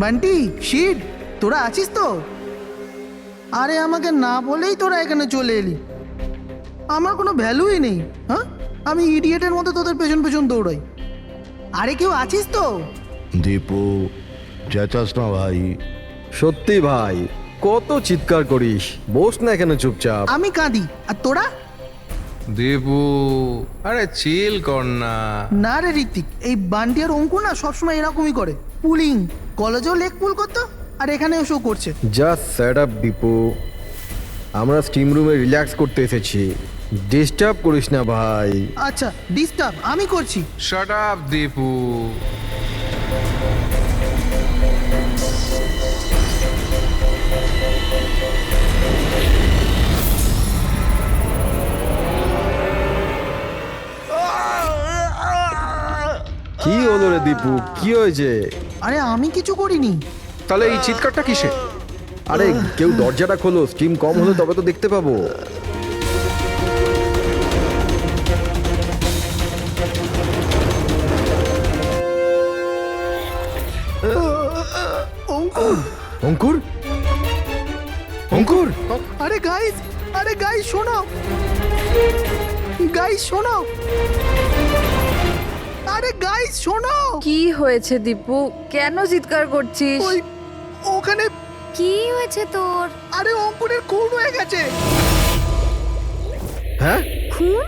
Bunty, sheet, তোরা আছিস তো? আরে আমাকে না বলেই তোরা এখানে চলে এলি। আমার কোনো ভ্যালুই নেই। হ্যাঁ, আমি ইডিয়েটের মতো তোদের পেছন পেছন দৌড়াই। আরে কেউ আছিস তো? দীপু, চেঁচাস না ভাই। সত্যি ভাই, কত চিৎকার করিস, বস না এখানে চুপচাপ। আমি কাঁদি আর তোরা? দেবু, আরে চিল কর না। না রে ঋত্বিক, এই বান্টি আর অঙ্কু না সবসময় এরকমই করে। পুলিং, কলেজেও লেগ পুল করতো আর এখানে এসেও করছে। জাস্ট সেট আপ দীপু, আমরা স্টিম রুমে রিল্যাক্স করতে এসেছি, ডিস্টার্ব করিস না ভাই। আচ্ছা, ডিস্টার্ব আমি করছি। Shut up Debu. কি হলো রে দীপু, কি হয়েছে? আরে আমি কিছু করিনি। তাহলে এই চিৎকারটা কিসে? আরে কেউ দরজাটা খোলো, স্টিম কম হলে তবে তো দেখতে পাবো। অঙ্কুর, অঙ্কুর, অঙ্কুর, আরে গাইস, আরে গাইস শোনো, গাইস শোনো, আরে গাইস শোনো। কি হয়েছে দীপু, কেন চিৎকার করছিস? ওই ওখানে, কি হয়েছে তোর? আরে অঙ্কুরের খুন হয়ে গেছে। হ্যাঁ খুন?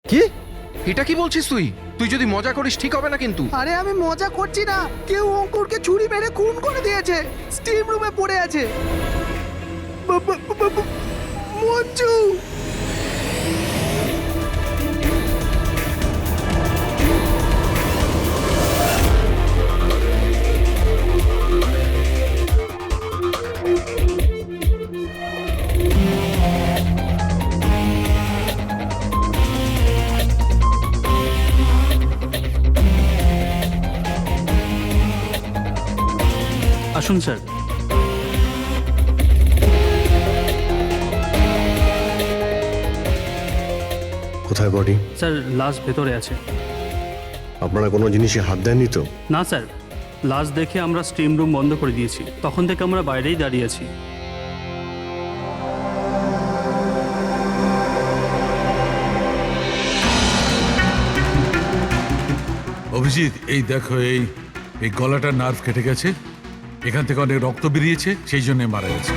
কি? এটা কি বলছিস তুই? তুই যদি মজা করিস ঠিক হবে না কিন্তু। আরে আমি মজা করছি না, কেউ অঙ্কুরকে ছুরি মেরে খুন করে দিয়েছে, স্টিম রুমে পড়ে আছে। মঞ্জু, আসুন স্যার। কোথায় বডি? স্যার লাশ ভেতরে আছে। আপনারা কোনো জিনিসে হাত দেননি তো? না স্যার, লাশ দেখে আমরা স্টিম রুম বন্ধ করে দিয়েছি, তখন থেকে আমরা বাইরেই দাঁড়িয়ে আছি। অভিজিৎ, এই দেখো, এই এই গলাটার নার্ভ কেটে গেছে, এখান থেকে অনেক রক্ত বেরিয়েছে, সেই জন্য মারা গেছে।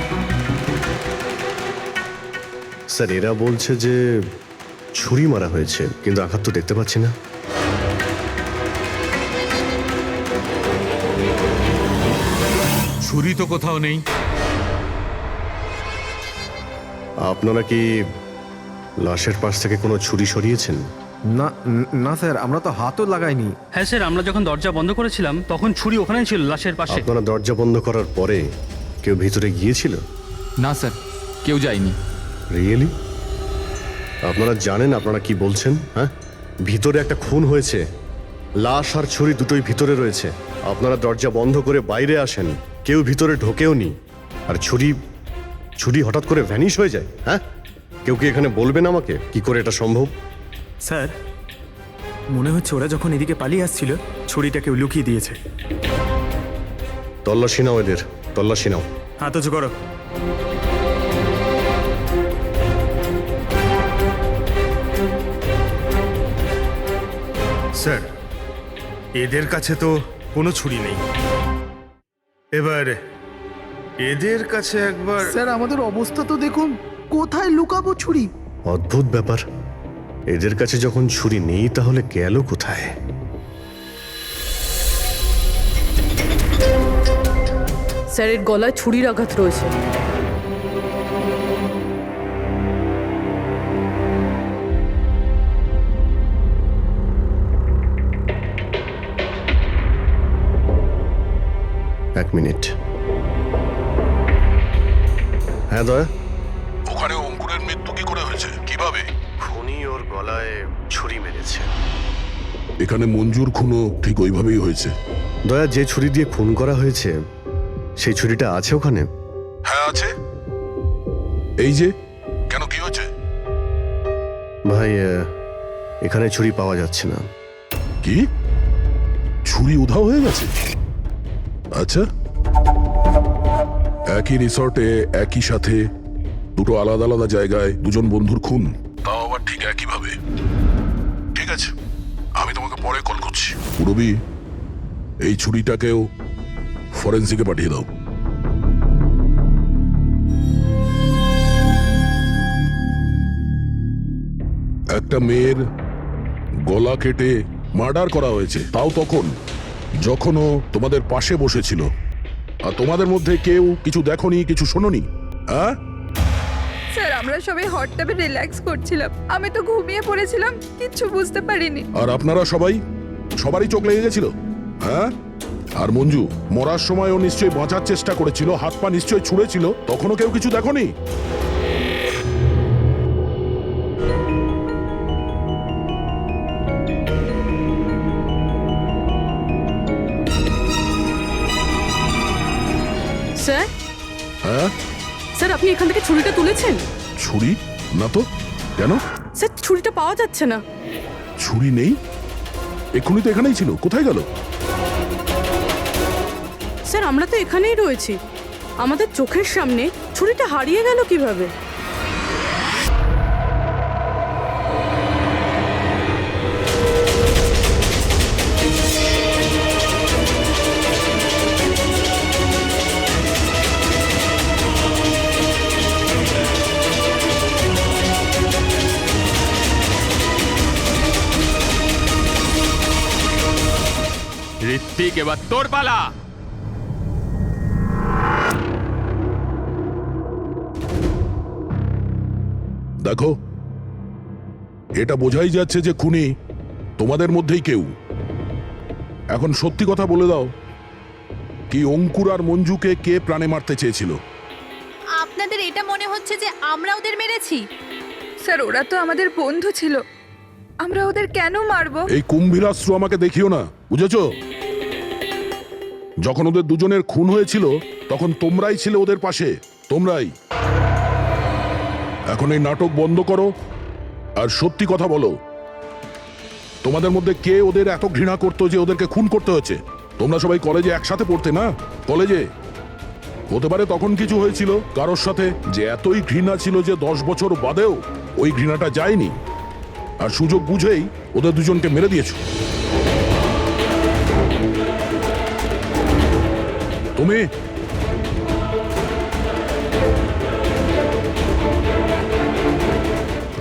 স্যার এরা বলছে যে ছুরি মারা হয়েছে, কিন্তু আঘাত তো দেখতে পাচ্ছি না। ছুরি তো কোথাও নেই। আপনারা কি লাশের পাশ থেকে কোনো ছুরি সরিয়েছেন? না না স্যার, আমরা তো হাতও লাগাইনি। হ্যাঁ স্যার, আমরা যখন দরজা বন্ধ করেছিলাম তখন ছুরি ওখানেই ছিল, লাশের পাশে। আপনারা দরজা বন্ধ করার পরে কেউ ভিতরে গিয়েছিল? না স্যার, কেউ যায়নি। রিয়েলি? আপনারা জানেন আপনারা কি বলছেন? হ্যাঁ, ভিতরে একটা খুন হয়েছে, লাশ আর ছুরি দুটোই ভিতরে রয়েছে। আপনারা দরজা বন্ধ করে বাইরে আসেন, কেউ ভিতরে ঢোকেও নি, আর ছুরি ছুরি হঠাৎ করে ভ্যানিশ হয়ে যায়। হ্যাঁ, কেউ কি এখানে বলবেন আমাকে কি করে এটা সম্ভব? স্যার, মনে হচ্ছে ওরা যখন এদিকে পালিয়ে আসছিল ছুরিটা কেউ লুকিয়ে দিয়েছে। তল্লাশি নাও এদের, তল্লাশি নাও। হাত উঁচু করো। স্যার, এদের কাছে তো কোনো ছুরি নেই, এবার এদের কাছে একবার। স্যার আমাদের অবস্থা তো দেখুন, কোথায় লুকাবো ছুরি? অদ্ভুত ব্যাপার, এদের কাছে যখন ছুরি নেই তাহলে গেল কোথায়? স্যারের গলায় ছুরির আঘাত রয়েছে। এক মিনিট। হ্যাঁ দয়া, ওখানে অঙ্কুরের মৃত্যু কি করে হয়েছে, কিভাবে? খুনি ওর গলায় ছুরি মেরেছে। এখানে মঞ্জুর খুনও ঠিক ওইভাবেই হয়েছে। দয়া, যে ছুরি দিয়ে খুন করা হয়েছে সেই ছুরিটা আছে ওখানে? হ্যাঁ আছে। এই যে, কেন কি হয়েছে? ভাই, এখানে ছুরি পাওয়া যাচ্ছে না। কি? ছুরি উধাও হয়ে গেছে? আচ্ছা, একই রিসর্টে একই সাথে দুটো আলাদা আলাদা জায়গায় দুজন বন্ধুর খুন, তাও আবার ঠিক একইভাবে। ঠিক আছে, আমি তোমাকে পরে কল করছি। পুরবি, এই ছুরিটাকেও ফরেন্সিকে পাঠিয়ে দাও। একটা মেয়ের গলা কেটে মার্ডার করা হয়েছে, তাও তখন যখন ও তোমাদের পাশে বসেছিল। আর তোমাদের মধ্যে কেউ কিছু দেখোনি, কিছু শোনোনি? হ্যাঁ স্যার, আমরা সবাই হট টাবে রিল্যাক্স করছিলাম। আমি তো ঘুমিয়ে পড়েছিলাম, কিচ্ছু বুঝতে পারিনি। আর আপনারা সবারই চোখ লেগে গেছিল? হ্যাঁ, আর মঞ্জু মরার সময় ও নিশ্চয়ই বাঁচার চেষ্টা করেছিল, হাত পা নিশ্চয়ই ছুঁড়েছিল, তখনও কেউ কিছু দেখোনি? স্যার, হ্যাঁ, স্যার আপনি এখান থেকে ছুরিটা তুলেছেন? ছুরি না তো? কেন? স্যার, ছুরিটা পাওয়া যাচ্ছে না। ছুরি নেই? এক্ষুনি তো এখানেই ছিল, কোথায় গেল? স্যার, আমরা তো এখানেই রয়েছি, আমাদের চোখের সামনে ছুরিটা হারিয়ে গেল কিভাবে? ঋত্বিক, এবার তোর পালা। দেখো, এটা বোঝাই যাচ্ছে যে খুনি তোমাদের মধ্যেই কেউ। এখন সত্যি কথা বলে দাও, কি অঙ্কুর আর মঞ্জুকে কে প্রাণে মারতে চেয়েছিল? আপনাদের এটা মনে হচ্ছে যে আমরা ওদের মেরেছি? স্যার, ওরা তো আমাদের বন্ধু ছিল, আমরা ওদের কেন মারবো? এই কুম্ভীরাশ্রু আমাকে দেখিও না, বুঝেছো? যখন ওদের দুজনের খুন হয়েছিল তখন তোমরাই ছিলে ওদের পাশে, তোমরাই। এখন এই নাটক বন্ধ করো আর সত্যি কথা বলো, তোমাদের মধ্যে কে ওদের এত ঘৃণা করতো যে ওদেরকে খুন করতে হয়েছে? তোমরা সবাই কলেজে একসাথে পড়তে না? কলেজে হতে পারে তখন কিছু হয়েছিল কারোর সাথে, যে এতই ঘৃণা ছিল যে 10 বছর বাদেও ওই ঘৃণাটা যায়নি, আর সুযোগ বুঝেই ওদের দুজনকে মেরে দিয়েছো। তুমি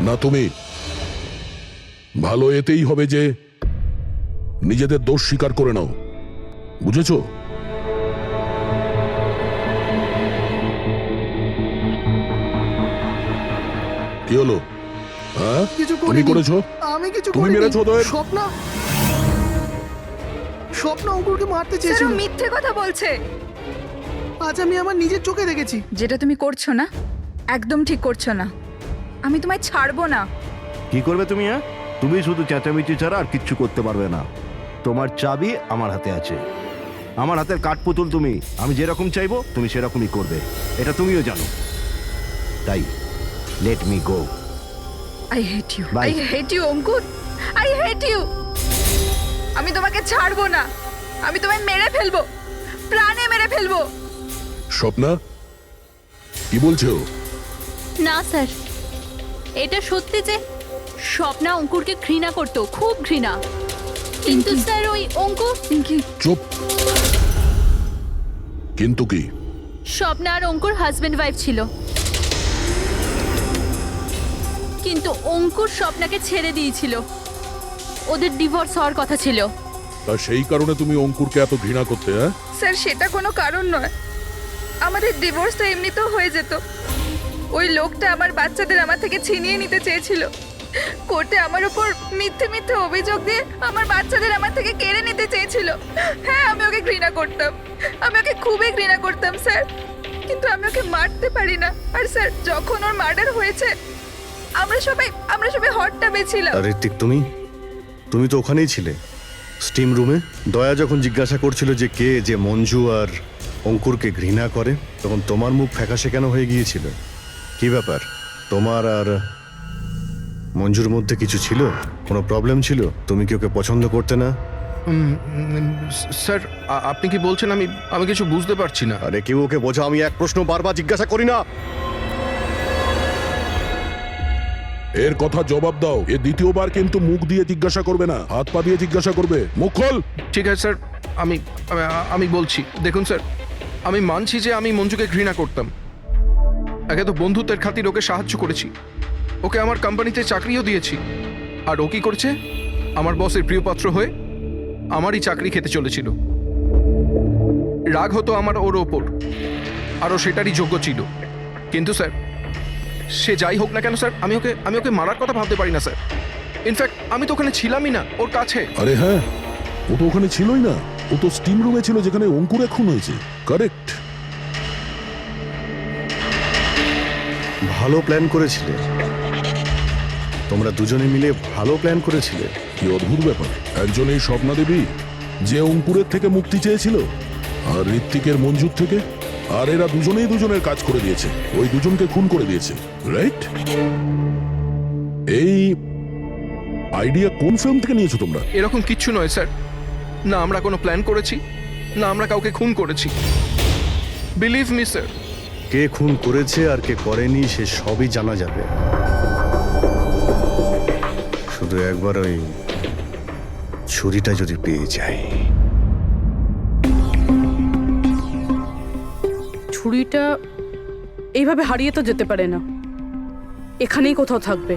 না, তুমি ভালো এতেই হবে যে নিজেদের দোষ স্বীকার করে নাও, বুঝেছো? কি হলো? হ্যাঁ, কিছু তুমি করিনি। করেছো? আমি কিছু তুমি করিনি। মেরেছো ওদের? স্বপ্ন অঙ্কুরকে মারতে স্যার, চেয়েছিল। ও মিথ্যে কথা বলছে। আজ আমি আমার নিজের চোখে দেখেছি। যেটা তুমি করছো না, একদম ঠিক করছো না। আমি তোমায় ছাড়বো না। কি করবে তুমি? হ্যাঁ, তুমি শুধু চেঁচামেচি ছাড়া আর কিচ্ছু করতে পারবে না। তোমার চাবি আমার হাতে আছে, আমার হাতের কাঠপুতুল তুমি। আমি যেরকম চাইবো তুমি সেরকমই করবে, এটা তুমিও জানো। তাই let me go. I hate you, Bye. I hate you Ankur, I hate you. আমি তোমাকে ছাড়বো না, আমি তোমায় মেরে ফেলবো, প্রাণে মেরে ফেলবো। স্বপ্না, কি বলছো? না স্যার, এটা সত্যি যে স্বপ্না অঙ্কুরকে ঘৃণা করতো, খুব ঘৃণা। কিন্তু স্যার ওই অঙ্কুর, চুপ। কিন্তু কি? স্বপ্না আর অঙ্কুর হাজবেন্ড ওয়াইফ ছিল, কিন্তু অঙ্কুর স্বপ্নাকে ছেড়ে দিয়েছিল। ওদের ডিভোর্স হওয়ার কথা ছিল। তা সেই কারণে তুমি অঙ্কুরকে এত ঘৃণা করতে? হ্যাঁ স্যার, সেটা কোনো কারণ নয়। আমাদের ডিভোর্স তো এমনিতেও হয়ে যেত। ওই লোকটা আমার বাচ্চাদের আমার থেকে ছিনিয়ে নিতে চেয়েছিল। কোর্টে আমার উপর মিথ্যে মিথ্যে অভিযোগ দিয়ে আমার বাচ্চাদের আমার থেকে কেড়ে নিতে চেয়েছিল। হ্যাঁ, আমি ওকে ঘৃণা করতাম, আমি ওকে খুবই ঘৃণা করতাম স্যার, কিন্তু আমি ওকে মারতে পারি না। আর স্যার, যখন ওর মার্ডার হয়েছে আমরা সবাই হট টাবে ছিলাম। আর ঋত্বিক, তুমি তো ওখানেই ছিলে, স্টিম রুমে। দয়া যখন জিজ্ঞাসা করছিল যে কে যে মঞ্জু আর অঙ্কুরকে ঘৃণা করে, তখন তোমার মুখ ফ্যাকাশে কেন হয়ে গিয়েছিল? কি ব্যাপার? তোমার আর মঞ্জুর মধ্যে কিছু ছিল? কোনো প্রবলেম ছিল? তুমি কি ওকে পছন্দ করতে না? স্যার আপনি কি বলছেন? আমি কিছু বুঝতে পারছি না। আরে কেউ ওকে বোঝা, আমি এক প্রশ্ন বারবার জিজ্ঞাসা করি না। এর কথা জবাব দাও। এ দ্বিতীয়বার কিন্তু মুখ দিয়ে জিজ্ঞাসা করবে না, হাত পা দিয়ে জিজ্ঞাসা করবে। মুখ খোল। ঠিক আছে স্যার, আমি বলছি। দেখুন স্যার, আমি মানছি যে আমি মঞ্জুকে ঘৃণা করতাম। একে তো বন্ধুত্বের খাতির ওকে সাহায্য করেছি, ওকে আমার কোম্পানিতে চাকরিও দিয়েছি। আর ও কি করেছে? আমার বসের প্রিয়পাত্র হয়ে আমারই চাকরি খেতে চলেছিল। রাগ হতো আমার ওর ওপর, আর ও সেটারই যোগ্য ছিল। কিন্তু স্যার, সে যাই হোক না কেন স্যার, আমি ওকে মারার কথা ভাবতে পারি না স্যার। ইনফ্যাক্ট আমি তো ওখানে ছিলামই না, ওর কাছে। আরে হ্যাঁ, ও তো ওখানে ছিলই না। ও তো স্টিম রুমে ছিল যেখানে অঙ্কুরে খুন হয়েছে। কারেক্ট। ভালো প্ল্যান করেছিলে, তোমরা দুজনে মিলে ভালো প্ল্যান করেছিলে। কি অদ্ভুত ব্যাপার, একজন এই স্বপ্না দেবী যে অঙ্কুরের থেকে মুক্তি চেয়েছিল, আর ঋত্বিকের মঞ্জুর থেকে, আর এরা দুজনেই দুজনের কাজ করে দিয়েছে, ওই দুজনকে খুন করে দিয়েছে। রাইট? এই আইডিয়া কোন ফিল্ম থেকে নিয়েছো তোমরা? এরকম কিচ্ছু নয় স্যার। না আমরা কোনো প্ল্যান করেছি, না আমরা কাউকে খুন করেছি। Believe me sir. কে খুন করেছে আর কে করেনি সে সবই জানা যাবে। শুধু একবার ওই ছুরিটা যদি পেয়ে যায়। ছুরিটা এইভাবে হারিয়ে তো যেতে পারে না, এখানেই কোথাও থাকবে।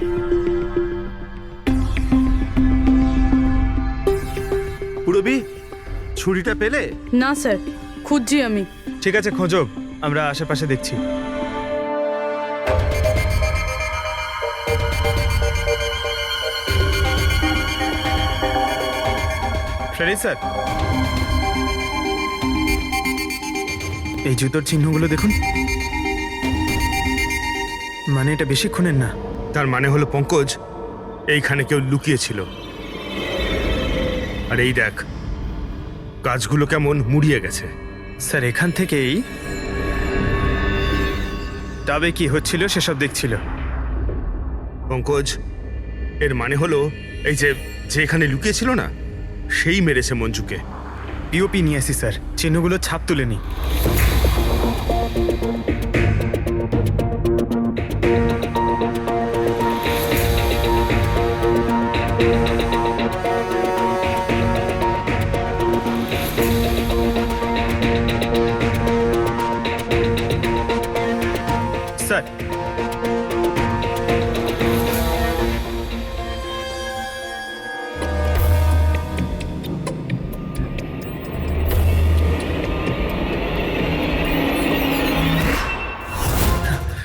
পুরবি, ছুরিটা পেলে? না স্যার, খুঁজছি আমি। ঠিক আছে, খোঁজো, আমরা আশেপাশে দেখছি। Ready sir? এই জুতোর চিহ্নগুলো দেখুন। মানে এটা বেশিক্ষণের না। তার মানে হলো পঙ্কজ এইখানে কেউ লুকিয়েছিল। আর এই দেখ, গাছগুলো কেমন মুড়িয়ে গেছে। স্যার এখান থেকেই তবে কি হচ্ছিল সেসব দেখছিল। পঙ্কজ, এর মানে হলো এই যে এখানে লুকিয়েছিল না, সেই মেরেছে মঞ্জুকে। পিওপি নিয়ে আসি স্যার, চিহ্নগুলো ছাপ তুলে নি। স্যার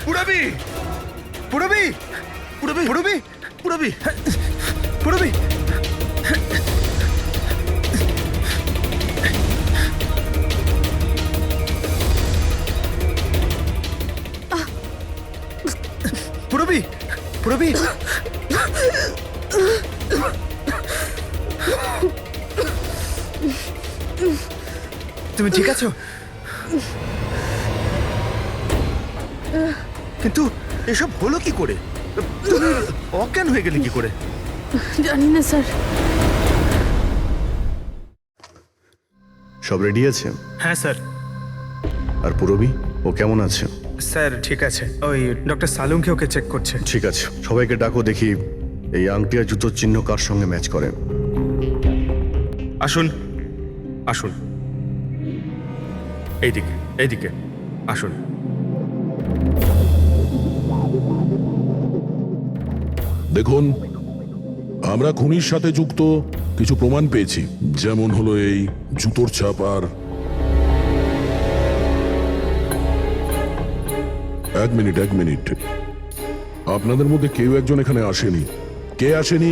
পুরবি, পুরবি, পুরবি, পুরবি, পুরবি, পুরবি। পুরবি, পুরবি। তুমি ঠিক আছো? কিন্তু এসব হলো কি করে? তুমি অজ্ঞান হয়ে গেলে কি করে? জানি না স্যার। সব রেডি আছে? হ্যাঁ স্যার। আর পুরবি, ও কেমন আছে? স্যার ঠিক আছে, ওই ডক্টর সালুংকে ওকে চেক করছে। ঠিক আছে, সবাইকে ডাকো, দেখি এই আংটি আর জুতোর চিহ্ন কার সঙ্গে ম্যাচ করে। আসুন, আসুন, এইদিকে, এইদিকে আসুন। দেখুন, আমরা খুনির সাথে যুক্ত কিছু প্রমাণ পেয়েছি, যেমন হলো এই জুতোর ছাপ। আর এক মিনিট, আপনাদের মধ্যে কেউ একজন এখানে আসেনি। কে আসেনি?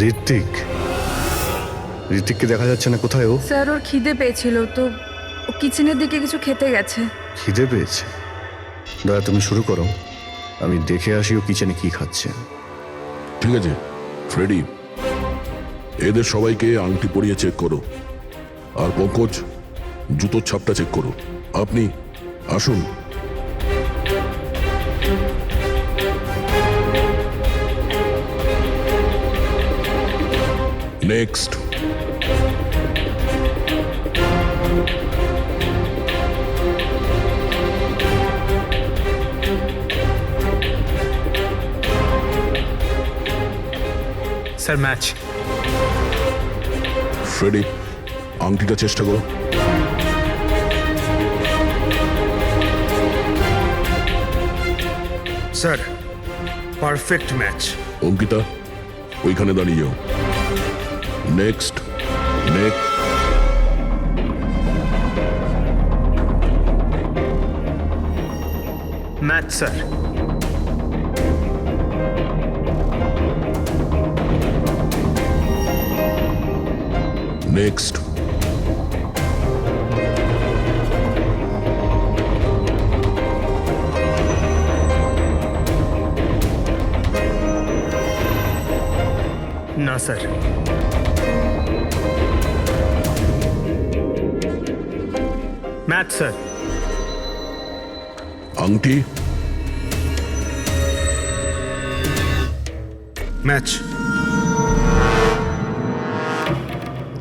ঋত্বিক। ঋত্বিককে দেখা যাচ্ছে না, কোথায় ও? স্যার ওর খিদে পেয়েছিল তো ও কিচেনের দিকে কিছু খেতে গেছে। খিদে পেয়েছে? দয়া, তুমি শুরু করো, আমি দেখে আসি ও কিচেনে কি খাচ্ছে। ঠিক আছে ফ্রেডি, এদের সবাইকে আংটি পরিয়ে চেক করো। আর পঙ্কজ, জুতোর ছাপটা চেক করো। আপনি আসুন। নেক্সট। Sir match. ফ্রেডি, আংটিটা চেষ্টা করো। Sir perfect match. অঙ্কিতা, ওইখানে দাঁড়িয়ে যাও। Next. Next. Match sir. Next. না স্যার। Match sir. আংটি। ম্যাচ।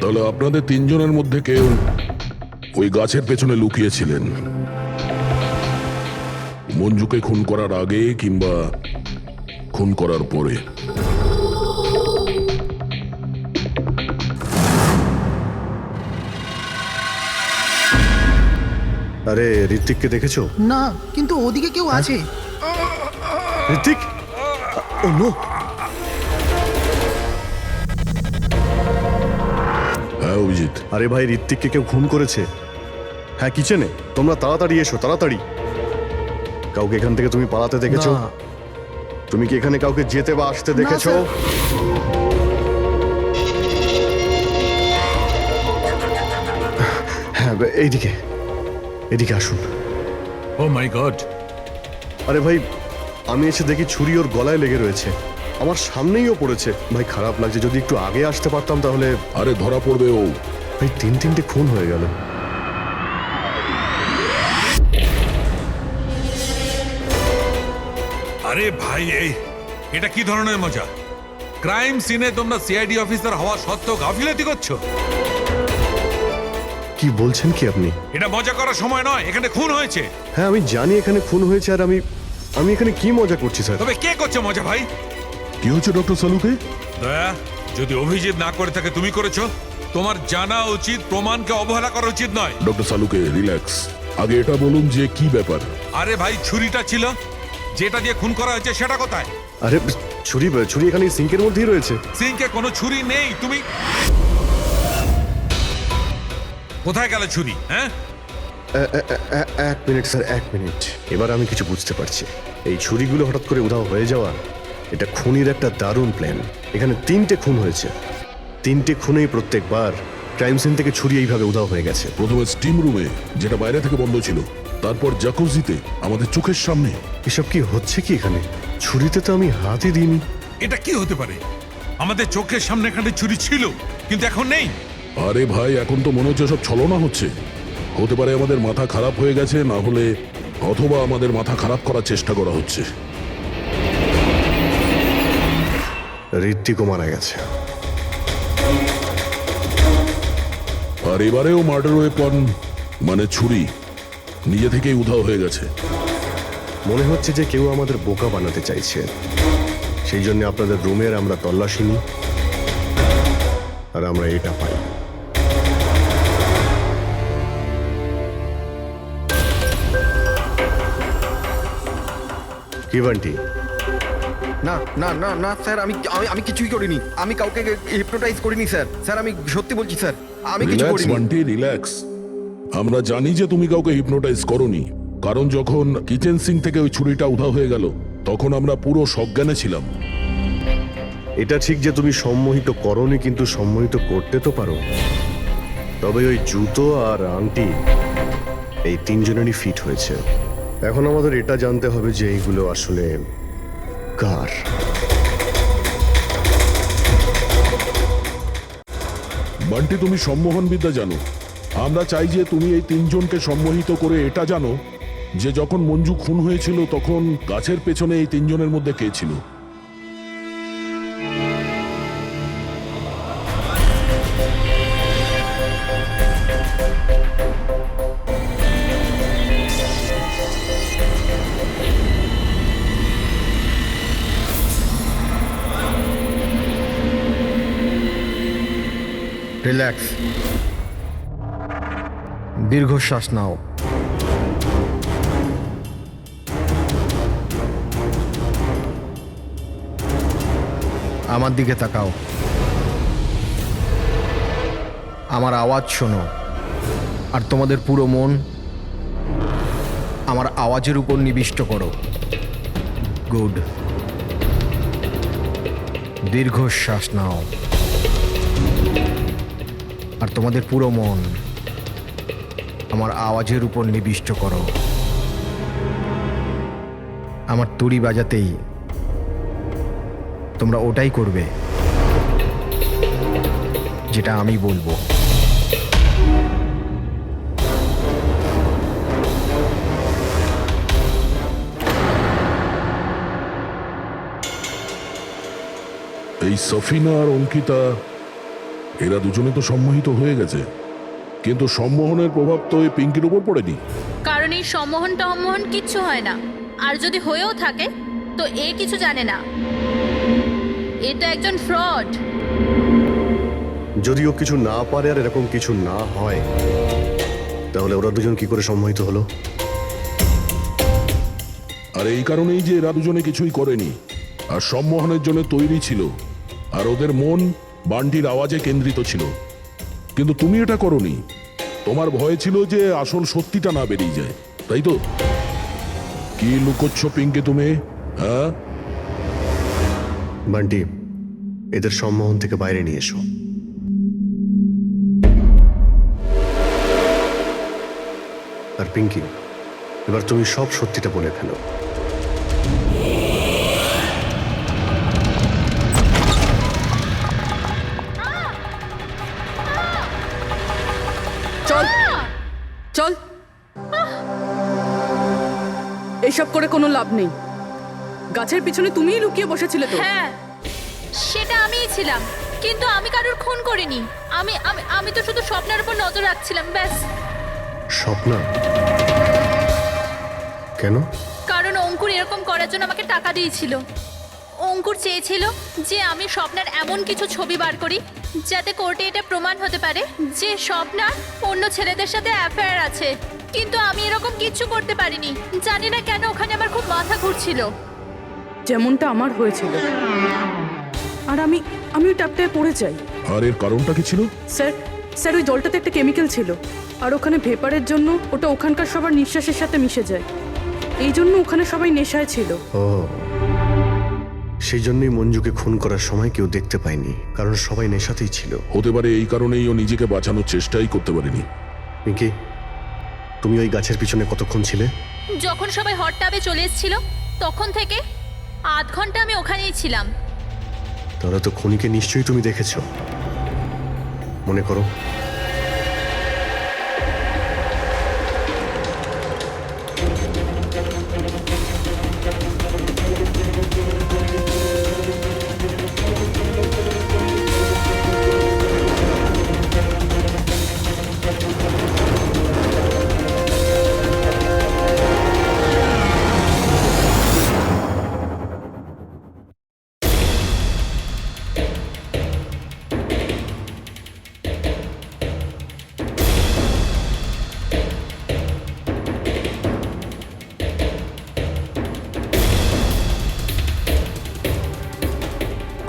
তাহলে আপনাদের তিনজনের মধ্যে কেউ ওই গাছের পেছনে লুকিয়েছিলেন, মঞ্জুকে খুন করার আগে কিংবা খুন করার পরে। আরে ঋত্বিককে দেখেছো? না, কিন্তু ওদিকে কেউ আছে। ঋত্বিক, ও নো। হ্যাঁ অভিজিৎ। আরে ভাই, ঋত্বিককে কেউ খুন করেছে। হ্যাঁ, কিচেনে। তোমরা তাড়াতাড়ি এসো, তাড়াতাড়ি। কাউকে এখান থেকে তুমি পালাতে দেখেছো? না। তুমি কি এখানে কাউকে যেতে বা আসতে দেখেছো? স্যার। হ্যাঁ, এইদিকে, এদিকে আসুন। ও মাই গড! আরে ভাই, আমি এসে দেখি ছুরি ওর গলায় লেগে রয়েছে। আমার সামনেইও পড়েছে। ভাই খারাপ লাগছে, যদি একটু আগে আসতে পারতাম তাহলে। আরে ধরা পড়বে ও। ভাই তিনটে খুন হয়ে গেল। আরে ভাই, এটা কি ধরনের মজা? ক্রাইম সিনে তোমরা সিআইডি অফিসার হওয়া সত্ত্বেও গাফিলতি করছো। কি বলছেন কি আপনি? এটা মজা করার সময় নয়, এখানে খুন হয়েছে। হ্যাঁ আমি জানি এখানে খুন হয়েছে, আর আমি এখানে কি মজা করছি স্যার? তবে কে করছে মজা ভাই? কি হচ্ছে ডক্টর সালুকে? দয়া, যদি অভিজিৎ না করে থাকে তুমি করেছো। তোমার জানা উচিত প্রমাণকে অবহেলা করা উচিত নয়। ডক্টর সালুকে রিল্যাক্স। আগে এটা বলুন যে কি ব্যাপার। আরে ভাই, ছুরিটা ছিল, যেটা দিয়ে খুন করা হয়েছে সেটা কোথায়? আরে ছুরি এখানে সিঙ্কের মধ্যেই রয়েছে। সিঙ্কে কোনো ছুরি নেই। তুমি কোথায় গেল ছুরি? হ্যাঁ, এক মিনিট স্যার, এক মিনিট। এবার আমি কিছু বুঝতে পারছি। এই ছুরিগুলো হঠাৎ করে উধাও হয়ে যাওয়া, এটা খুনির একটা দারুণ প্ল্যান। এখানে 3টে খুন হয়েছে, 3টে খুনেই প্রত্যেকবার ক্রাইম সিন থেকে ছুরি এইভাবে উধাও হয়ে গেছে। প্রথমে স্টিম রুমে, যেটা বাইরে থেকে বন্ধ ছিল, তারপর জাকুজিতে, আমাদের চোখের সামনে। এসব কি হচ্ছে কি এখানে? ছুরিতে তো আমি হাতই দিইনি। এটা কি হতে পারে? আমাদের চোখের সামনে এখানে ছুরি ছিল, কিন্তু এখন নেই। আরে ভাই, এখন তো মনে হচ্ছে সব ছলনা হচ্ছে। হতে পারে আমাদের মাথা খারাপ হয়ে গেছে, না হলে অথবা আমাদের মাথা খারাপ করার চেষ্টা করা হচ্ছে। ঋত্বিকও মারা গেছে। আর এবারেও মার্ডার ওয়েপন মানে ছুরি নিজে থেকেই উধাও হয়ে গেছে। মনে হচ্ছে যে কেউ আমাদের বোকা বানাতে চাইছে। সেই জন্য আপনাদের রুমের আমরা তল্লাশি নিই, আর আমরা এটা পাই। কি বান্টি? না না না না স্যার, আমি কিছুই করিনি। আমি কাউকে হিপনোটাইজ করিনি স্যার। স্যার আমি সত্যি বলছি স্যার, আমি কিছু রিল্যাক্স করিনি। বান্টি, রিল্যাক্স। আমরা জানি যে তুমি কাউকে হিপনোটাইজ করোনি, কারণ যখন কিচেন সিঙ্ক থেকে ওই ছুরিটা উধাও হয়ে গেল তখন আমরা পুরো সজ্ঞানে ছিলাম। এটা ঠিক যে তুমি সম্মোহিত করোনি, কিন্তু সম্মোহিত করতে তো পারো। তবে ওই জুতো আর আংটি এই 3জনেরই ফিট হয়েছে। এখন আমাদের এটা জানতে হবে যে এইগুলো আসলে কার। বান্টি, তুমি সম্মোহন বিদ্যা জানো। আমরা চাই যে তুমি এই 3জনকে সম্মোহিত করে এটা জানো যে যখন মঞ্জু খুন হয়েছিল তখন গাছের পেছনে এই 3জনের মধ্যে কে ছিল। রিল্যাক্স, দীর্ঘশ্বাস নাও। আমার দিকে তাকাও, আমার আওয়াজ শোনো, আর তোমাদের পুরো মন আমার আওয়াজের উপর নিবিষ্ট করো। গুড, দীর্ঘশ্বাস নাও, আর তোমাদের পুরো মন আমার আওয়াজের উপর নিবিষ্ট করো। আমার তুড়ি বাজাতেই তোমরা ওটাই করবে যেটা আমি বলবো। এই সফিনা আর অঙ্কিতা এরা দুজনে তো সম্মোহিত হয়ে গেছে, কিন্তু সম্মোহনের প্রভাব তো এই পিঙ্কির উপর পড়েনি। কারণ এই সম্মোহন টম্মোহন কিচ্ছু হয় না, আর যদি হয়েও থাকে তো এ কিছু জানে না। এ তো একজন ফ্রড। যদিও কিছু না পারে আর এরকম কিছু না হয়, তাহলে ওরা দুজন কি করে সম্মোহিত হলো? আর এই কারণেই যে এরা দুজনে কিছুই করেনি, আর সম্মোহনের জন্য তৈরি ছিল, আর ওদের মন বান্টির আওয়াজে কেন্দ্রিত ছিল। কিন্তু তুমি এটা করনি, তোমার ভয় ছিল যে আসল সত্যিটা না বেরিয়ে যায়, তাই তো? কি লুকোচ্ছ পিঙ্কি তুমি, হ্যাঁ? বান্টি, এদের সম্মোহন থেকে বাইরে নিয়ে এসো। আর পিঙ্কি, এবার তুমি সব সত্যিটা বলে ফেলো। চল চল, এইসব করে কোনো লাভ নেই। গাছের পিছনে তুমিই লুকিয়ে বসেছিলে তো? হ্যাঁ, সেটা আমিই ছিলাম, কিন্তু আমি কারোর খুন করিনি। আমি আমি আমি তো শুধু স্বপ্নের উপর নজর রাখছিলাম, ব্যাস। স্বপ্না? কেন? কারণ অঙ্কুর এরকম করার জন্য আমাকে টাকা দিয়েছিল। অঙ্কুর চেয়েছিল যে আমি স্বপ্নের এমন কিছু ছবি বার করি যাতে কোর্টে এটা প্রমাণ হতে পারে যে স্বপ্নার অন্য ছেলেদের সাথে অ্যাফেয়ার আছে। কিন্তু আমি এরকম কিচ্ছু করতে পারিনি। জানি না কেন ওখানে আমার খুব মাথা ঘুরছিল। যেমনটা আমার হয়েছিল। আর আমি ওই ট্যাপটায় পড়ে যাই। আর এর কারণটা কি ছিল? স্যার ওই জলটাতে একটা কেমিক্যাল ছিল, আর ওখানে ভেপারের জন্য ওটা ওখানকার সবার নিঃশ্বাসের সাথে মিশে যায়। এই জন্য ওখানে সবাই নেশায় ছিল। ও, সেই জন্যই মঞ্জুকে খুন করার সময় কেউ দেখতে পায়নি, কারণ সবাই নেশাতেই ছিল। হতে পারে এই কারণেই ও নিজেকে বাঁচানোর চেষ্টাই করতে পারেনি। পিঙ্কি, তুমি ওই গাছের পিছনে কতক্ষণ ছিলে? যখন সবাই হট টাবে চলে এসেছিল তখন থেকে আধ ঘন্টা আমি ওখানেই ছিলাম। তাহলে তো খুনিকে নিশ্চয়ই তুমি দেখেছো, মনে করো।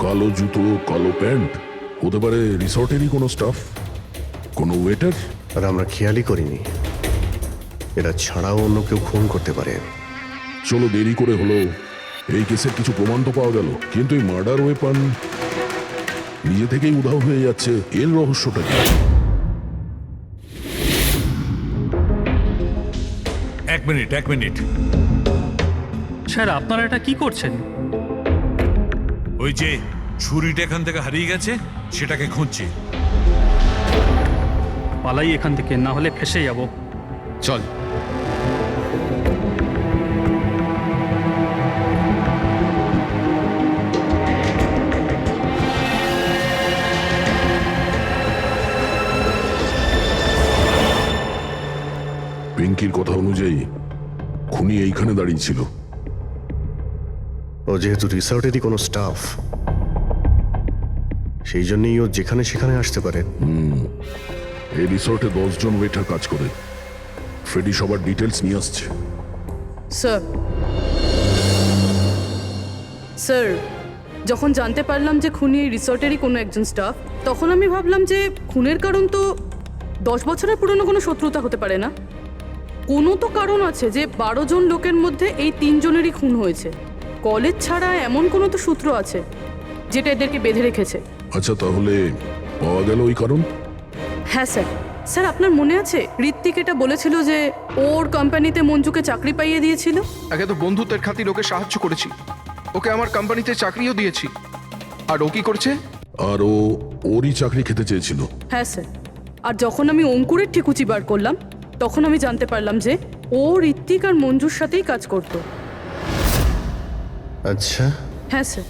কালো জুতো, কালো প্যান্ট, হতে পারে রিসর্টেরই কোনো স্টাফ, কোনো ওয়েটার। আর আমরা খেয়ালই করিনি এরা ছাড়াও অন্য কেউ খুন করতে পারে। চলো, দেরি করে হলো, এই কেসের কিছু প্রমাণ তো পাওয়া গেল, কিন্তু এই মার্ডার ওয়েপন নিজে থেকেই উধাও হয়ে যাচ্ছে। এর রহস্যটা কি? এক মিনিট। স্যার, আপনারা এটা কি করছেন? ওই যে ছুরিটা এখান থেকে হারিয়ে গেছে, সেটাকে খুঁজছি। পালাই এখান থেকে, না হলে ফেসে যাব। চল। পিঙ্কির কথা অনুযায়ী খুনি এইখানে দাঁড়িয়ে ছিল। ও যেহেতু রিসর্টেরই কোনো স্টাফ, সেই জন্যই ও যেখানে সেখানে আসতে পারে। এই রিসর্টে 10 জন ওয়েটার কাজ করে। ফ্রেডি সবার ডিটেলস নিয়ে আসছে। স্যার, যখন জানতে পারলাম যে খুনি এই রিসর্টেরই কোনো একজন স্টাফ, তখন আমি ভাবলাম যে খুনের কারণ তো 10 বছরের পুরনো কোনো শত্রুতা হতে পারে না। কোনো তো কারণ আছে যে 12 জন লোকের মধ্যে এই 3 জনেরই খুন হয়েছে। কলেজ ছাড়া এমন কোনো তো সূত্র আছে যেটা এদেরকে বেঁধে রেখেছে। আচ্ছা, তাহলে পাওয়া গেল ওই কারণ? হ্যাঁ স্যার। স্যার, আপনার মনে আছে ঋত্বিক এটা বলেছিল যে ওর কোম্পানিতে মঞ্জুকে চাকরি পাইয়ে দিয়েছিল? আগে তো বন্ধুত্বের খাতির ওকে সাহায্য করেছি, ওকে আমার কোম্পানিতে চাকরিও দিয়েছি। আর ও কি করছে? আর ও ওরই চাকরি খেতে চেয়েছিল। হ্যাঁ স্যার। আর যখন আমি অঙ্কুরের ঠিকুচি বার করলাম, তখন আমি জানতে পারলাম যে ও ঋত্বিক আর মঞ্জুর সাথেই কাজ করতো। আচ্ছা। হ্যাঁ স্যার।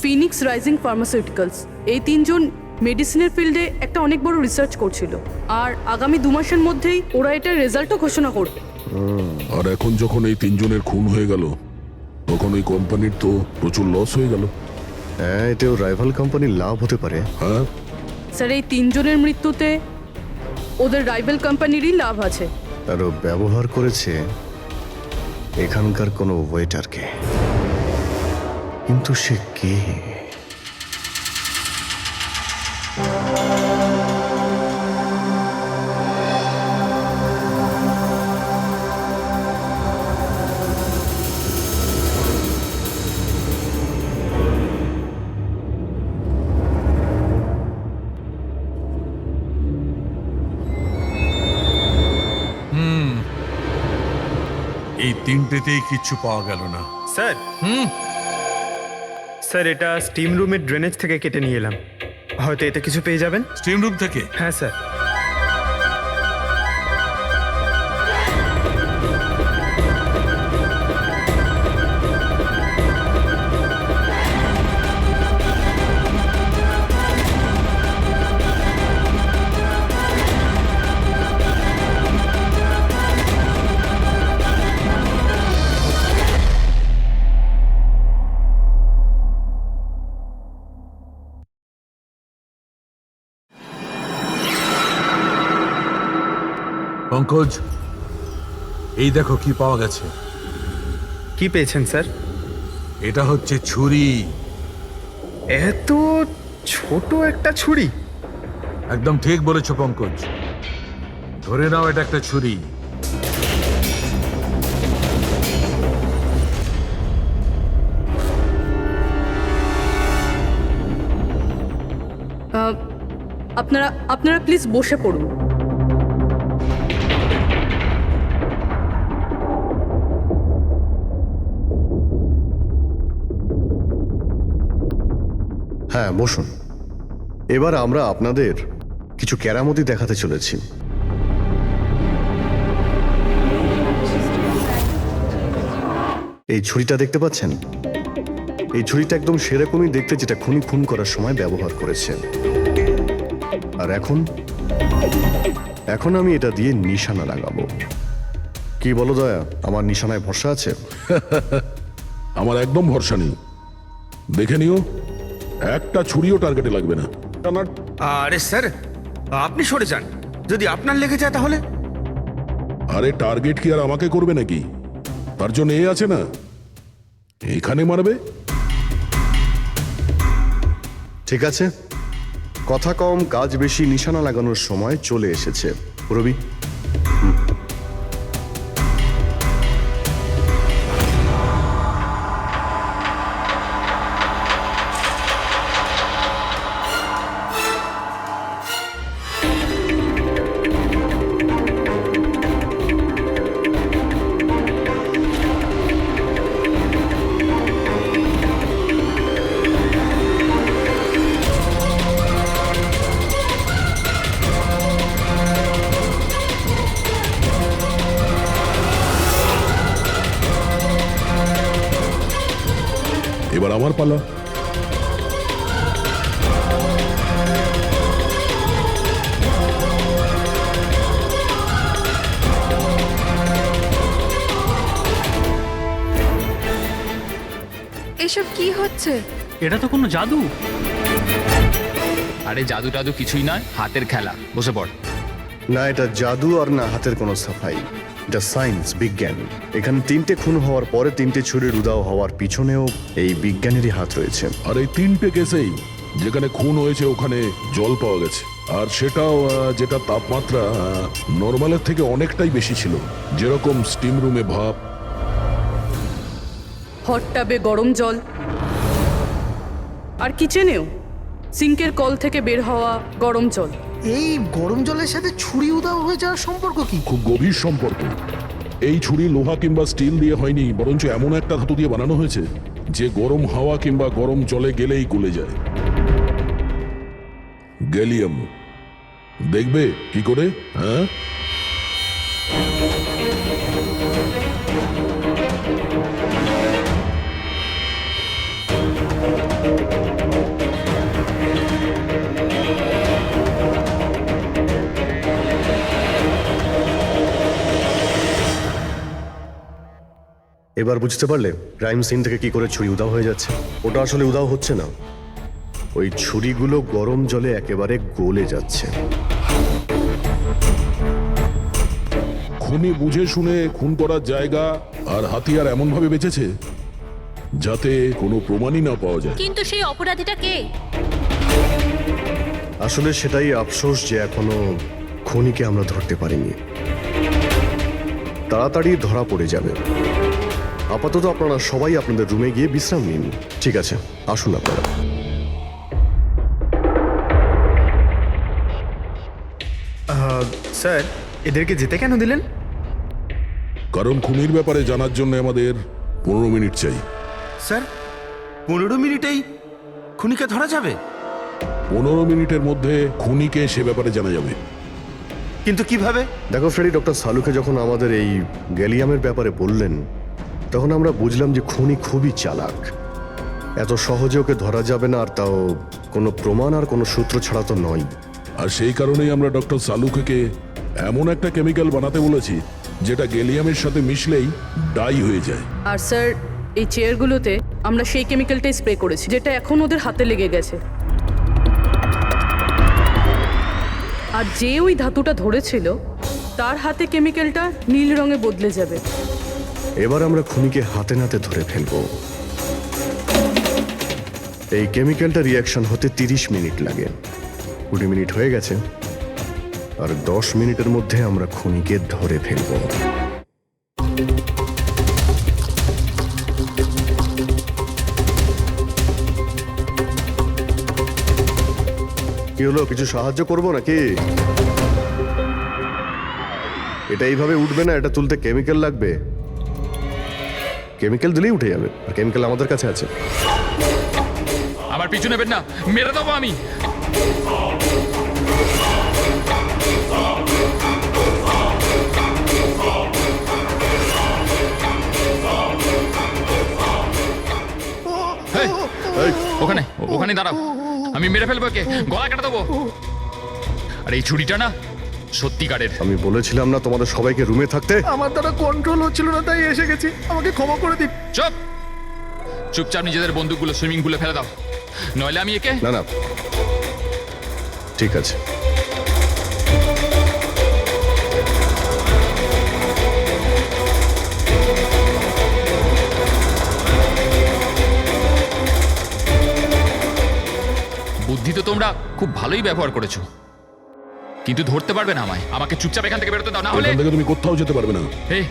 ফিনিক্স রাইজিং ফার্মাসিউটিক্যালস, এই 3 জন মেডিসিনের ফিল্ডে একটা অনেক বড় রিসার্চ করছিল, আর আগামী 2 মাসের মধ্যেই ওরা এটার রেজাল্টও ঘোষণা করবে। আর এখন যখন এই 3 জনের খুন হয়ে গেল, তখন ওই কোম্পানির তো প্রচুর লস হয়ে গেল। হ্যাঁ, এতেও রাইভাল কোম্পানির লাভ হতে পারে। হ্যাঁ স্যার, এই 3 জনের মৃত্যুতে ওদের রাইভাল কোম্পানিরই লাভ আছে। আর ও ব্যবহার করেছে এখানকার কোনো ওয়েটারকে। কিন্তু সে কে? এই তিনটেতেই কিচ্ছু পাওয়া গেল না। স্যার, স্যার এটা স্টিম রুমের ড্রেনেজ থেকে কেটে নিয়ে এলাম, হয়তো এতে কিছু পেয়ে যাবেন। স্টিম রুম থেকে? হ্যাঁ স্যার। পঙ্কজ, এই দেখো কি পাওয়া গেছে। কি পেয়েছেন স্যার? এটা হচ্ছে ছুরি। এত ছোট একটা ছুরি? একদম ঠিক বলেছো পঙ্কজ, ধরে নাও এটা একটা ছুরি। আপনারা প্লিজ বসে পড়ুন। হ্যাঁ, বসুন। এবার আমরা আপনাদের কিছু কেরামতি দেখাতে চলেছি। এই ছুরিটা দেখতে পাচ্ছেন? এই ছুরিটা একদম সেরকমই দেখতে যেটা খুনি খুন করার সময় ব্যবহার করেছেন। আর এখন আমি এটা দিয়ে নিশানা লাগাবো। কি বলো দয়া, আমার নিশানায় ভরসা আছে? আমার একদম ভরসা নেই। দেখে নিও, একটা ছুরিও টার্গেটে লাগবে না। আরে স্যার, আপনি সরে যান, যদি আপনার লেগে যায় তাহলে? আরে টার্গেট কি আর আমাকে করবে নাকি? তার জন্য এ আছে না, এখানে মারবে। ঠিক আছে, কথা কম কাজ বেশি, নিশানা লাগানোর সময় চলে এসেছে। রবি, এবার আমার পালা। এসব কি হচ্ছে? এটা তো কোনো জাদু। আরে জাদু টাদু কিছুই নয়, হাতের খেলা, বসে পড়। না এটা জাদু আর না হাতের কোনো সাফাই, এটা সায়েন্স, বিজ্ঞান। এখানে 3টে খুন হওয়ার পরে 3টে ছুরির উধাও হওয়ার পিছনেও এই বিজ্ঞানেরই হাত রয়েছে। আর এই 3টে কেসেই যেখানে খুন হয়েছে ওখানে জল পাওয়া গেছে, আর সেটাও যেটা তাপমাত্রা নর্মালের থেকে অনেকটাই বেশি ছিল, যেরকম স্টিম রুমে ভাপ। হট টাবে গরম জল, আর কিচেনেও সিঙ্কের কল থেকে বের হওয়া গরম জল। এই গরম জলের সাথে ছুরি উধাও হয়ে যাওয়ার সম্পর্ক কি? খুব গভীর সম্পর্ক। এই ছুরি লোহা কিংবা স্টিল দিয়ে হয়নি, বরঞ্চ এমন একটা ধাতু দিয়ে বানানো হয়েছে যে গরম হাওয়া কিংবা গরম জলে গেলেই গলে যায়। গ্যালিয়াম। দেখবে কি করে? হ্যাঁ, এবার বুঝতে পারলে ক্রাইম সিন থেকে কি করে ছুরি উধাও হয়ে যাচ্ছে? ওটা আসলে উধাও হচ্ছে না, ওই ছুরিগুলো গরম জলে একেবারে গলে যাচ্ছে। খুনি বুঝে শুনে খুন করার জায়গা আর হাতিয়ার এমন ভাবে বেঁচেছে যাতে কোনো প্রমাণই না পাওয়া যায়। কিন্তু সেই অপরাধীটা কে? আসলে সেটাই আফসোস যে এখনো খুনিকে আমরা ধরতে পারিনি। তাড়াতাড়ি ধরা পড়ে যাবে। আপাতত আপনারা সবাই আপনাদের রুমে গিয়ে বিশ্রাম নিন। ঠিক আছে, আসুন আপনারা। স্যার, এদেরকে যেতে কেন দিলেন? কারণ খুনির ব্যাপারে জানার জন্য আমাদের 15 মিনিট চাই। স্যার 15 মিনিটেই খুনিকে ধরা যাবে? 15 মিনিটের মধ্যে খুনিকে সে ব্যাপারে জানা যাবে। কিন্তু কিভাবে? দেখো ফ্রেডি, ডক্টর সালুকে যখন আমাদের এই গ্যালিয়ামের ব্যাপারে বললেন তখন আমরা বুঝলাম যে খুনি খুবই চালাক। এত সহজে ওকে ধরা যাবে না, আর তাও কোনো প্রমাণ আর কোনো সূত্র ছাড়া তো নয়। আর সেই কারণেই আমরা ডক্টর সালুকে এমন একটা কেমিক্যাল বানাতে বলেছি যেটা গ্যালিয়ামের সাথে মিশলেই ডাই হয়ে যায়। আর স্যার, এই চেয়ারগুলোতে আমরা সেই কেমিক্যালটাই স্প্রে করেছি যেটা এখন ওদের হাতে লেগে গেছে। আর যে ওই ধাতুটা ধরেছিল তার হাতে কেমিক্যালটা নীল রঙে বদলে যাবে। এবার আমরা খুনিকে হাতে নাতে ধরে ফেলবো। এই কেমিক্যালটা রিয়াকশন হতে 30 মিনিট লাগে। 20 মিনিট হয়ে গেছে, আর 10 মিনিটের মধ্যে আমরা খুনিকে ধরে ফেলবো। কি হলো, কিছু সাহায্য করবো নাকি? এটা এইভাবে উঠবে না, এটা তুলতে কেমিক্যাল লাগবে। কেমিক্যাল দিলেই উঠে যাবে, আর কেমিক্যাল আমাদের কাছে আছে। আমার পিছু নেবেন না, মেরে দেবো আমি। ওখানে ওখানে দাঁড়াও, আমি মেরে ফেলবো, কে গলা কেটে দেবো। আর এই ছুরিটা না সত্যিকারের। আমি বলেছিলাম না তোমাদের সবাইকে রুমে থাকতে? আমার দ্বারা কন্ট্রোল হচ্ছিল না, তাই এসে গেছি। আমাকে ক্ষমা করে দিন। চুপ, চুপচাপ নিজেদের বন্দুকগুলো সুইমিং পুলে ফেলে দাও, নইলে আমি একে। না না, ঠিক আছে। বুদ্ধি তো তোমরা খুব ভালোই ব্যবহার করেছো, কিন্তু ধরতে পারবে না আমায়। আমাকে চুপচাপ এখান থেকে বেরোতে দাও, না হলে এখান থেকে তুমি কোথাও যেতে পারবে না। এই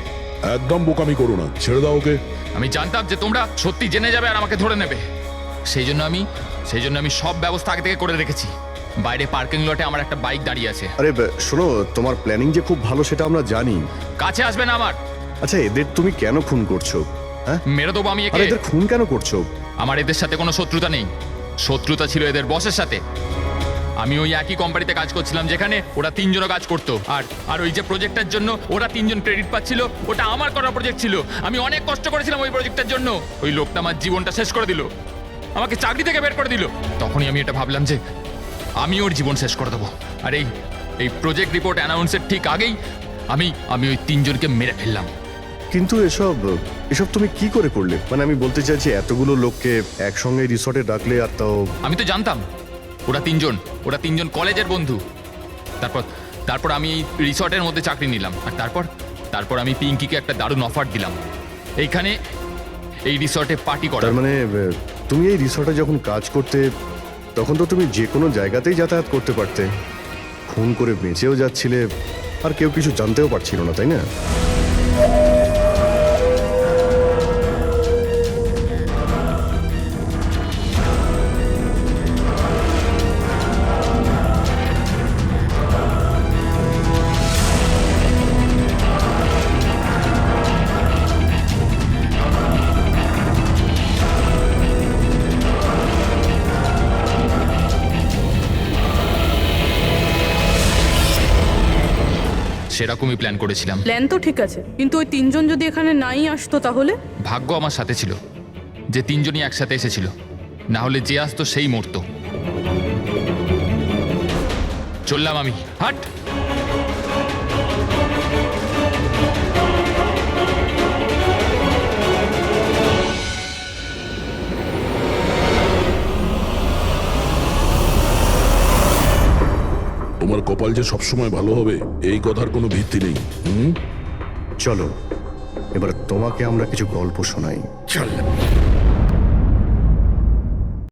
একদম বোকামি করো না, ছেড়ে দাও ওকে। আমি জানতাম যে তোমরা সত্যি জেনে যাবে আর আমাকে ধরে নেবে, সেই জন্য আমি সব ব্যবস্থা আগে থেকে করে রেখেছি। বাইরে পার্কিং লটে আমার একটা বাইক দাঁড়িয়ে আছে। আরে শোনো, তোমার প্ল্যানিং যে খুব ভালো সেটা আমরা জানি। কাছে আসবে না আমার। আচ্ছা, এদের তুমি কেন খুন করছো? হ্যাঁ, মেরে দেবো আমি একে। এদের খুন কেন করছো? আমার এদের সাথে কোনো শত্রুতা নেই, শত্রুতা ছিল এদের বসের সাথে। আমি ওই একই কোম্পানিতে কাজ করছিলাম যেখানে ওরা 3 জন কাজ করতো, আর ওই যে প্রজেক্টের জন্য ওরা 3 জন ক্রেডিট পাচ্ছিল, ওটা আমার করা প্রজেক্ট ছিল। আমি অনেক কষ্ট করেছিলাম ওই প্রজেক্টের জন্য। ওই লোকটা আমার জীবনটা শেষ করে দিল, আমাকে চাকরি থেকে বের করে দিল। তখনই আমি এটা ভাবলাম যে আমি ওর জীবন শেষ করে দেবো। আর এই প্রজেক্ট রিপোর্ট অ্যানাউন্সের ঠিক আগেই আমি ওই 3 জনকে মেরে ফেললাম। কিন্তু এসব তুমি কি করে করলে? মানে আমি বলতে চাইছি, এতগুলো লোককে একসঙ্গে রিসর্টে ডাকলে, আর তাও। আমি তো জানতাম ওরা তিনজন কলেজের বন্ধু। তারপর আমি এই রিসর্টের মধ্যে চাকরি নিলাম, আর তারপর আমি পিঙ্কিকে একটা দারুণ অফার দিলাম, এইখানে এই রিসর্টে পার্টি করা। তার মানে তুমি এই রিসর্টে যখন কাজ করতে তখন তো তুমি যে কোনো জায়গাতেই যাতায়াত করতে পারতে, খুন করে বেঁচেও যাচ্ছিলে, আর কেউ কিছু জানতেও পারছিল না, তাই না? সেরকমই প্ল্যান করেছিলাম। প্ল্যান তো ঠিক আছে, কিন্তু ওই তিনজন যদি এখানে নাই আসতো তাহলে? ভাগ্য আমার সাথে ছিল যে তিনজনই একসাথে এসেছিল, না হলে যে আসতো সেই মরতো। চললাম আমি, হাট। তোমার কপাল যে সবসময় ভালো হবে এই কথার কোনো ভিত্তি নেই। চলো এবার তোমাকে আমরা কিছু গল্প শোনাই। চল।